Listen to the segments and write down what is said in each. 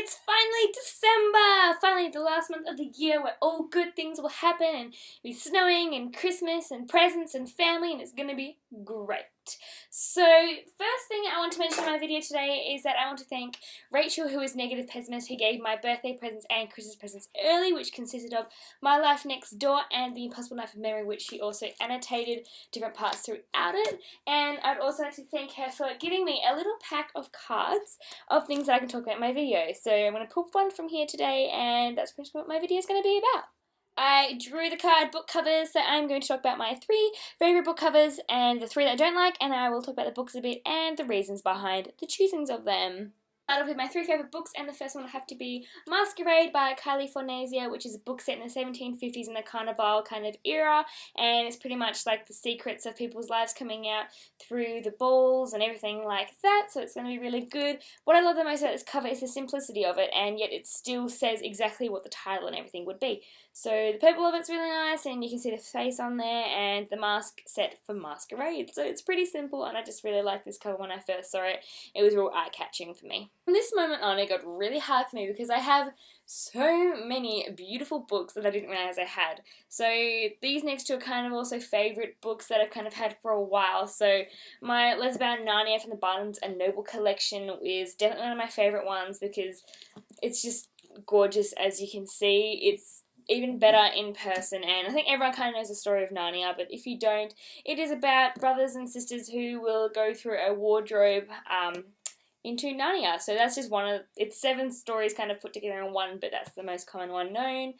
it's finally December! Finally the last month of the year where all good things will happen and be snowing and Christmas and presents and family, and it's gonna be great. So first thing I want to mention in my video today is that I want to thank Rachel, who is Negative Pessimist, who gave my birthday presents and Christmas presents early, which consisted of My Life Next Door and The Impossible Knife of Memory, which she also annotated different parts throughout it. And I'd also like to thank her for giving me a little pack of cards of things that I can talk about in my video. So I'm going to pull one from here today, and that's pretty much what my video is going to be about. I drew the card book covers, so I'm going to talk about my 3 favourite book covers and the 3 that I don't like, and I will talk about the books a bit and the reasons behind the choosings of them. Start off with my 3 favourite books, and the first one will have to be Masquerade by Kylie Fornazier, which is a book set in the 1750s in the Carnival kind of era, and it's pretty much like the secrets of people's lives coming out through the balls and everything like that, so it's going to be really good. What I love the most about this cover is the simplicity of it, and yet it still says exactly what the title and everything would be. So the purple of it's really nice, and you can see the face on there, and the mask set for Masquerade, so it's pretty simple, and I just really liked this cover when I first saw it. It was real eye-catching for me. From this moment on, it got really hard for me because I have so many beautiful books that I didn't realise I had. So these next 2 are kind of also favourite books that I've kind of had for a while. So my Les Bound Narnia from the Barnes & Noble collection is definitely one of my favourite ones because it's just gorgeous, as you can see. It's even better in person, and I think everyone kind of knows the story of Narnia, but if you don't, it is about brothers and sisters who will go through a wardrobe into Narnia. So that's just one of, it's 7 stories kind of put together in one, but that's the most common one known,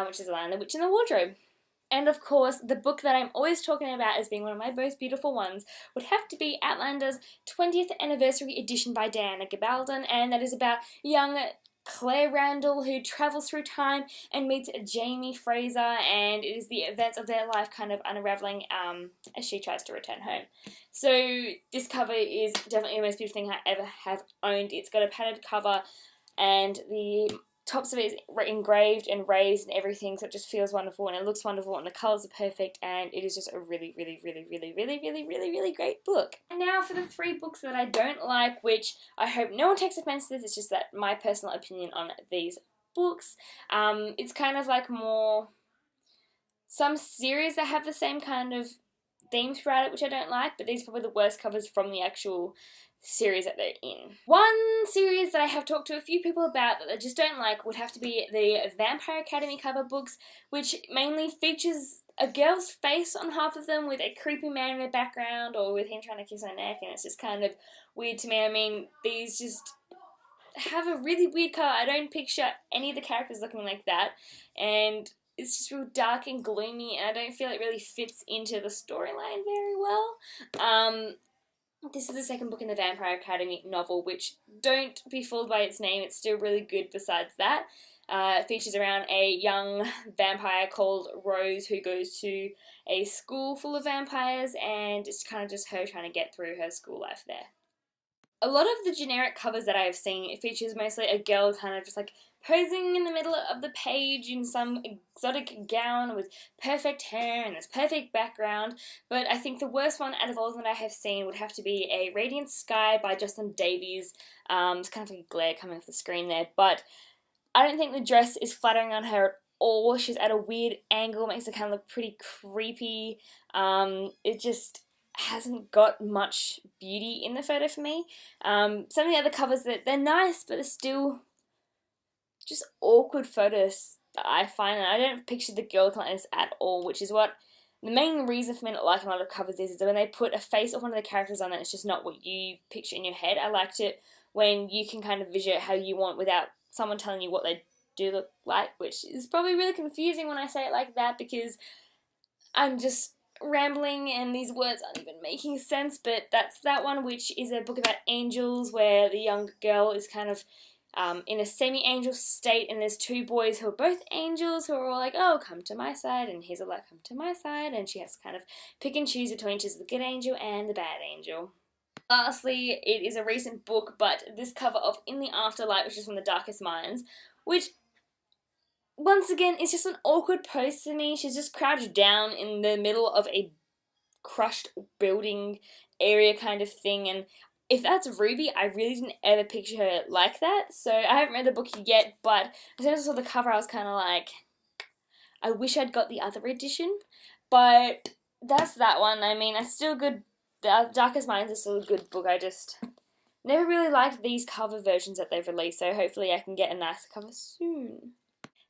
which is Lion the Witch in the Wardrobe. And of course, the book that I'm always talking about as being one of my most beautiful ones would have to be Outlander's 20th Anniversary Edition by Diana Gabaldon, and that is about young Claire Randall, who travels through time and meets Jamie Fraser, and it is the events of their life kind of unraveling as she tries to return home. So this cover is definitely the most beautiful thing I ever have owned. It's got a padded cover, and the tops of it is engraved and raised and everything, so it just feels wonderful, and it looks wonderful, and the colours are perfect, and it is just a really, really, really, really, really, really, really, really great book. And now for the 3 books that I don't like, which I hope no one takes offence to this, it's just that my personal opinion on these books. It's kind of like more some series that have the same kind of theme throughout it, which I don't like, but these are probably the worst covers from the actual series that they're in. One series that I have talked to a few people about that I just don't like would have to be the Vampire Academy cover books, which mainly features a girl's face on half of them with a creepy man in the background, or with him trying to kiss her neck, and it's just kind of weird to me. I mean, these just have a really weird cover. I don't picture any of the characters looking like that, and it's just real dark and gloomy, and I don't feel it really fits into the storyline very well. This is the 2nd book in the Vampire Academy novel, which, don't be fooled by its name, it's still really good besides that. It features around a young vampire called Rose who goes to a school full of vampires, and it's kind of just her trying to get through her school life there. A lot of the generic covers that I have seen, it features mostly a girl kind of just like posing in the middle of the page in some exotic gown with perfect hair and this perfect background, but I think the worst one out of all that I have seen would have to be A Radiant Sky by Jocelyn Davies. It's kind of like a glare coming off the screen there, but I don't think the dress is flattering on her at all. She's at a weird angle, makes her kind of look pretty creepy. It just hasn't got much beauty in the photo for me. Some of the other covers, they're nice, but they're still just awkward photos that I find, and I don't picture the girl like this at all, which is what the main reason for me not liking a lot of covers is that when they put a face of one of the characters on it, it's just not what you picture in your head. I liked it when you can kind of visualize how you want without someone telling you what they do look like, which is probably really confusing when I say it like that because I'm just rambling and these words aren't even making sense, but that's that one, which is a book about angels where the young girl is kind of in a semi-angel state, and there's 2 boys who are both angels who are all like, oh, come to my side, and he's all like, come to my side, and she has to kind of pick and choose between she's the good angel and the bad angel. Lastly, it is a recent book, but this cover of In the Afterlight, which is from The Darkest Minds, which once again is just an awkward pose to me. She's just crouched down in the middle of a crushed building area kind of thing, and if that's Ruby, I really didn't ever picture her like that. So I haven't read the book yet, but as soon as I saw the cover, I was kind of like, I wish I'd got the other edition. But that's that one. I mean, it's still good. The Darkest Minds is still a good book. I just never really liked these cover versions that they've released, so hopefully I can get a nice cover soon.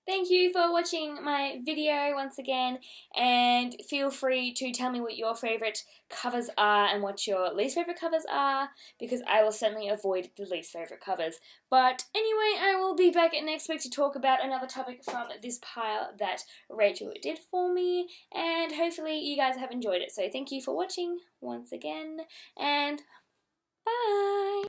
Thank you for watching my video once again, and feel free to tell me what your favourite covers are and what your least favourite covers are, because I will certainly avoid the least favourite covers. But anyway, I will be back next week to talk about another topic from this pile that Rachel did for me, and hopefully you guys have enjoyed it. So thank you for watching once again, and bye!